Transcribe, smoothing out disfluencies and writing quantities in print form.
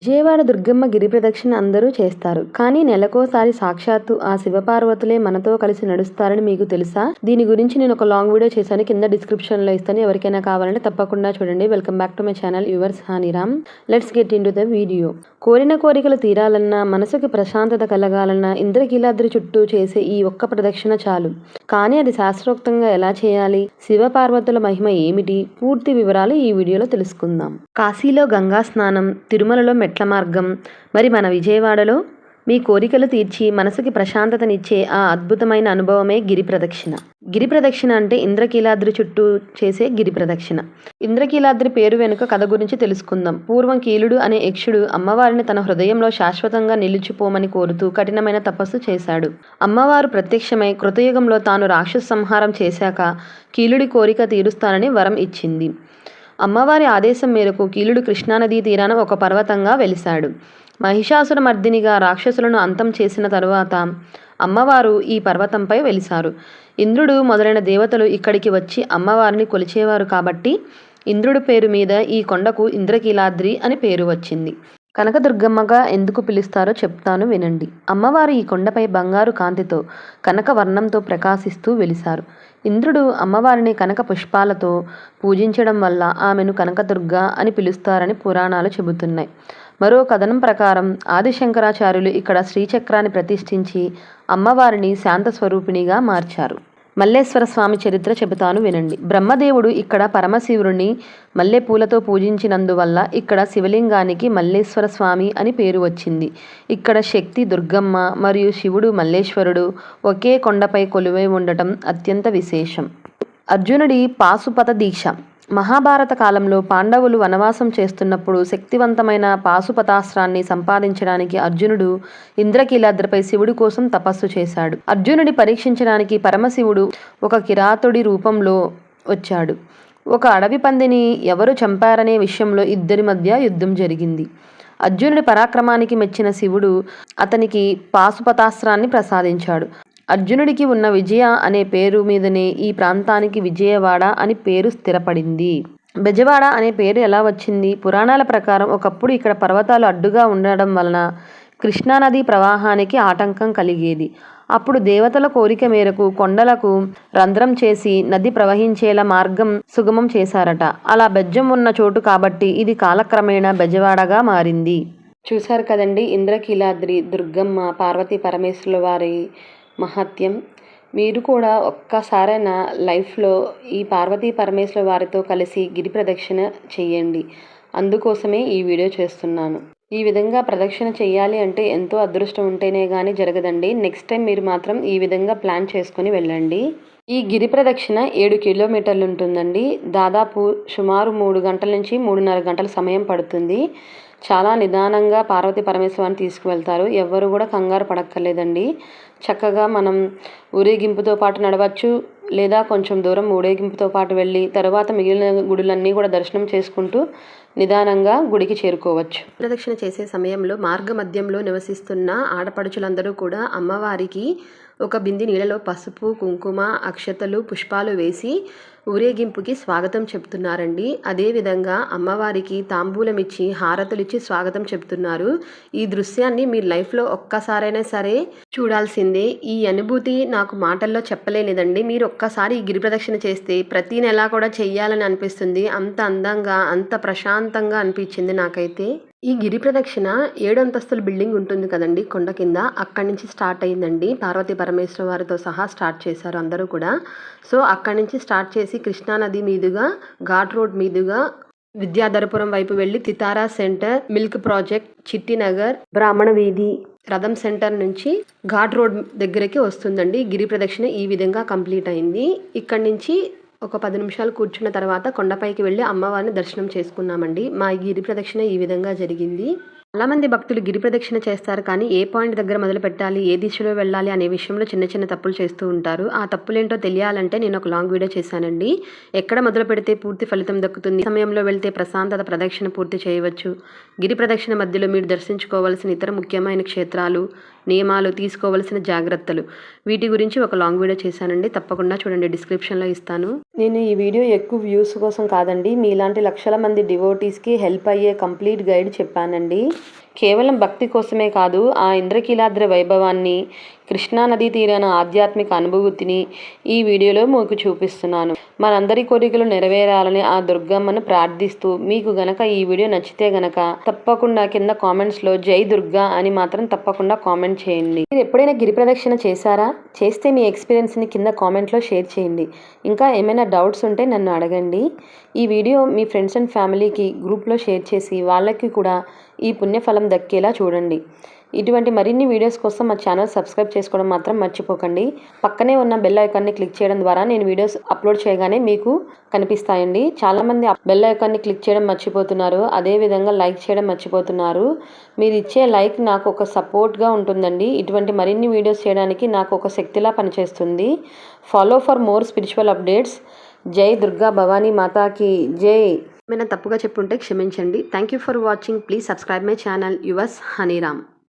విజయవాడ దుర్గమ్మ గిరి ప్రదక్షిణ అందరూ చేస్తారు. కానీ నెలకోసారి సాక్షాత్తు ఆ శివపార్వతులే మనతో కలిసి నడుస్తారని మీకు తెలుసా? దీని గురించి నేను ఒక లాంగ్ వీడియో చేశాను. కింద డిస్క్రిప్షన్ లో ఇస్తాను. ఎవరికైనా కావాలంటే తప్పకుండా చూడండి. Welcome back to my channel yours Haniram. Let's get into the video. కోరిన కోరికలు తీరాలన్నా, మనసుకి ప్రశాంతత కలగాలన్నా ఇంద్రకీలాద్రి చుట్టూ చేసే ఈ ఒక్క ప్రదక్షిణ చాలు. కానీ అది శాస్త్రోక్తంగా ఎలా చేయాలి, శివపార్వతుల మహిమ ఏమిటి, పూర్తి వివరాలు ఈ వీడియోలో తెలుసుకుందాం. కాశీలో గంగా స్నానం, తిరుమలలో మెట్ల మార్గం, మరి మన విజయవాడలో మీ కోరికలు తీర్చి మనసుకి ప్రశాంతతనిచ్చే ఆ అద్భుతమైన అనుభవమే గిరి ప్రదక్షిణ. గిరి ప్రదక్షిణ అంటే ఇంద్రకీలాద్రి చుట్టూ చేసే గిరి ప్రదక్షిణ. ఇంద్రకీలాద్రి పేరు వెనుక కథ గురించి తెలుసుకుందాం. పూర్వం కీలుడు అనే యక్షుడు అమ్మవారిని తన హృదయంలో శాశ్వతంగా నిలిచిపోమని కోరుతూ కఠినమైన తపస్సు చేశాడు. అమ్మవారు ప్రత్యక్షమై కృతయుగంలో తాను రాక్షస సంహారం చేశాక కీలుడి కోరిక తీరుస్తానని వరం ఇచ్చింది. అమ్మవారి ఆదేశం మేరకు కీలుడు కృష్ణానదీ తీరాన ఒక పర్వతంగా వెలిశాడు. మహిషాసుర మర్దినిగా రాక్షసులను అంతం చేసిన తరువాత అమ్మవారు ఈ పర్వతంపై వెలిశారు. ఇంద్రుడు మొదలైన దేవతలు ఇక్కడికి వచ్చి అమ్మవారిని కొలిచేవారు కాబట్టి ఇంద్రుడి పేరు మీద ఈ కొండకు ఇంద్రకీలాద్రి అని పేరు వచ్చింది. కనకదుర్గమ్మగా ఎందుకు పిలుస్తారో చెప్తాను వినండి. అమ్మవారు ఈ కొండపై బంగారు కాంతితో కనక వర్ణంతో ప్రకాశిస్తూ వెలిశారు. ఇంద్రుడు అమ్మవారిని కనక పుష్పాలతో పూజించడం వల్ల ఆమెను కనకదుర్గ అని పిలుస్తారని పురాణాలు చెబుతున్నాయి. మరో కథనం ప్రకారం ఆదిశంకరాచార్యులు ఇక్కడ శ్రీచక్రాన్ని ప్రతిష్ఠించి అమ్మవారిని శాంత స్వరూపిణిగా మార్చారు. మల్లేశ్వర స్వామి చరిత్ర చెబుతాను వినండి. బ్రహ్మదేవుడు ఇక్కడ పరమశివుడిని మల్లె పూలతో పూజించినందువల్ల ఇక్కడ శివలింగానికి మల్లేశ్వర స్వామి అని పేరు వచ్చింది. ఇక్కడ శక్తి దుర్గమ్మ మరియు శివుడు మల్లేశ్వరుడు ఒకే కొండపై కొలువై ఉండటం అత్యంత విశేషం. అర్జునుడి పాశుపత దీక్ష. మహాభారత కాలంలో పాండవులు వనవాసం చేస్తున్నప్పుడు శక్తివంతమైన పాశుపతాస్త్రాన్ని సంపాదించడానికి అర్జునుడు ఇంద్రకీలాద్రిపై శివుడి కోసం తపస్సు చేశాడు. అర్జునుడి పరీక్షించడానికి పరమశివుడు ఒక కిరాతుడి రూపంలో వచ్చాడు. ఒక అడవి పందిని ఎవరు చంపారనే విషయంలో ఇద్దరి మధ్య యుద్ధం జరిగింది. అర్జునుడి పరాక్రమానికి మెచ్చిన శివుడు అతనికి పాశుపతాస్త్రాన్ని ప్రసాదించాడు. అర్జునుడికి ఉన్న విజయ అనే పేరు మీదనే ఈ ప్రాంతానికి విజయవాడ అని పేరు స్థిరపడింది. బెజవాడ అనే పేరు ఎలా వచ్చింది? పురాణాల ప్రకారం ఒకప్పుడు ఇక్కడ పర్వతాలు అడ్డుగా ఉండడం వలన కృష్ణానది ప్రవాహానికి ఆటంకం కలిగేది. అప్పుడు దేవతల కోరిక మేరకు కొండలకు రంధ్రం చేసి నది ప్రవహించేలా మార్గం సుగమం చేశారట. అలా బెజ్జం ఉన్న చోటు కాబట్టి ఇది కాలక్రమేణా బెజవాడగా మారింది. చూశారు కదండి, ఇంద్రకీలాద్రి, దుర్గమ్మ, పార్వతీ పరమేశ్వరుల వారి మహత్యం. మీరు కూడా ఒక్కసారైనా లైఫ్లో ఈ పార్వతీ పరమేశ్వర వారితో కలిసి గిరి ప్రదక్షిణ చెయ్యండి. అందుకోసమే ఈ వీడియో చేస్తున్నాను. ఈ విధంగా ప్రదక్షిణ చెయ్యాలి అంటే ఎంతో అదృష్టం ఉంటేనే కానీ జరగదండి. నెక్స్ట్ టైం మీరు మాత్రం ఈ విధంగా ప్లాన్ చేసుకొని వెళ్ళండి. ఈ గిరి ప్రదక్షిణ 7 కిలోమీటర్లు ఉంటుందండి. దాదాపు సుమారు 3 గంటల నుంచి 3.5 గంటల సమయం పడుతుంది. చాలా నిదానంగా పార్వతీ పరమేశ్వరాన్ని తీసుకువెళ్తారు. ఎవ్వరు కూడా కంగారు పడక్కర్లేదండి. చక్కగా మనం ఊరేగింపుతో పాటు నడవచ్చు, లేదా కొంచెం దూరం ఊరేగింపుతో పాటు వెళ్ళి తర్వాత మిగిలిన గుడులన్నీ కూడా దర్శనం చేసుకుంటూ నిదానంగా గుడికి చేరుకోవచ్చు. ప్రదక్షిణ చేసే సమయంలో మార్గ మధ్యంలో నివసిస్తున్న ఆడపడుచులందరూ కూడా అమ్మవారికి ఒక బింది నీళ్ళలో పసుపు, కుంకుమ, అక్షతలు, పుష్పాలు వేసి ఊరేగింపుకి స్వాగతం చెప్తున్నారండి. అదేవిధంగా అమ్మవారికి తాంబూలం ఇచ్చి హారతులిచ్చి స్వాగతం చెప్తున్నారు. ఈ దృశ్యాన్ని మీ లైఫ్లో ఒక్కసారైనా సరే చూడాల్సిందే. ఈ అనుభూతి నాకు మాటల్లో చెప్పలేనిదండి. మీరు ఒక్కసారి ఈ గిరి ప్రదక్షిణ చేస్తే ప్రతి నెల కూడా చెయ్యాలని అనిపిస్తుంది. అంత అందంగా, అంత ప్రశాంతంగా అనిపించింది నాకైతే. ఈ గిరి ప్రదక్షిణ 7 అంతస్తుల బిల్డింగ్ ఉంటుంది కదండి కొండ కింద, అక్కడి నుంచి స్టార్ట్ అయిందండి. పార్వతీ పరమేశ్వర వారితో సహా స్టార్ట్ చేశారు అందరూ కూడా. సో అక్కడి నుంచి స్టార్ట్ చేసి కృష్ణానది మీదుగా ఘాట్ రోడ్ మీదుగా విద్యాధరపురం వైపు వెళ్ళి సితారా సెంటర్, మిల్క్ ప్రాజెక్ట్, చిట్టినగర్, బ్రాహ్మణ వీధి, రథం సెంటర్ నుంచి ఘాట్ రోడ్ దగ్గరికి వస్తుందండి. గిరి ప్రదక్షిణ ఈ విధంగా కంప్లీట్ అయింది. ఇక్కడి నుంచి ఒక 10 నిమిషాలు కూర్చున్న తర్వాత కొండపైకి వెళ్ళి అమ్మవారిని దర్శనం చేసుకున్నామండి. మా గిరి ప్రదక్షిణ ఈ విధంగా జరిగింది. చాలామంది భక్తులు గిరి ప్రదక్షిణ చేస్తారు, కానీ ఏ పాయింట్ దగ్గర మొదలు పెట్టాలి, ఏ దిశలో వెళ్ళాలి అనే విషయంలో చిన్న చిన్న తప్పులు చేస్తూ ఉంటారు. ఆ తప్పులేంటో తెలియాలంటే నేను ఒక లాంగ్ వీడియో చేశానండి. ఎక్కడ మొదలు పెడితే పూర్తి ఫలితం దక్కుతుంది, సమయంలో వెళ్తే ప్రశాంతత ప్రదక్షిణ పూర్తి చేయవచ్చు, గిరి ప్రదక్షిణ మధ్యలో మీరు దర్శించుకోవాల్సిన ఇతర ముఖ్యమైన క్షేత్రాలు, నియమాలు, తీసుకోవాల్సిన జాగ్రత్తలు, వీటి గురించి ఒక లాంగ్ వీడియో చేశానండి. తప్పకుండా చూడండి, డిస్క్రిప్షన్లో ఇస్తాను. నేను ఈ వీడియో ఎక్కువ వ్యూస్ కోసం కాదండి, మీలాంటి లక్షల మంది డివోటీస్కి హెల్ప్ అయ్యే కంప్లీట్ గైడ్ చెప్పానండి. కేవలం భక్తి కోసమే కాదు, ఆ ఇంద్రకీలాద్రి వైభవాన్ని, కృష్ణానదీ తీరాన ఆధ్యాత్మిక అనుభూతిని ఈ వీడియోలో మీకు చూపిస్తున్నాను. మనందరి కోరికలు నెరవేరాలని ఆ దుర్గమ్మను ప్రార్థిస్తూ, మీకు గనక ఈ వీడియో నచ్చితే గనక తప్పకుండా కింద కామెంట్స్లో జై దుర్గా అని మాత్రం తప్పకుండా కామెంట్ చేయండి. మీరు ఎప్పుడైనా గిరి ప్రదక్షిణ చేశారా? చేస్తే మీ ఎక్స్పీరియన్స్ని కింద కామెంట్లో షేర్ చేయండి. ఇంకా ఏమైనా డౌట్స్ ఉంటే నన్ను అడగండి. ఈ వీడియో మీ ఫ్రెండ్స్ అండ్ ఫ్యామిలీకి గ్రూప్లో షేర్ చేసి వాళ్ళకి కూడా ఈ పుణ్యఫలం దక్కేలా చూడండి. ఇటువంటి మరిన్ని వీడియోస్ కోసం మా ఛానల్ సబ్స్క్రైబ్ చేసుకోవడం మాత్రం మర్చిపోకండి. పక్కనే ఉన్న బెల్ ఐకాన్ని క్లిక్ చేయడం ద్వారా నేను వీడియోస్ అప్లోడ్ చేయగానే మీకు కనిపిస్తాయండి. చాలామంది బెల్ ఐకాన్ని క్లిక్ చేయడం మర్చిపోతున్నారు, అదేవిధంగా లైక్ చేయడం మర్చిపోతున్నారు. మీరు ఇచ్చే లైక్ నాకు ఒక సపోర్ట్గా ఉంటుందండి. ఇటువంటి మరిన్ని వీడియోస్ చేయడానికి నాకు ఒక శక్తిలా పనిచేస్తుంది. Follow for more spiritual updates. జై దుర్గా భవానీ మాతాకి జై. ఏమైనా తప్పుగా చెప్పుంటే క్షమించండి. Thank you for watching. Please subscribe my channel. Yours హనీరామ్.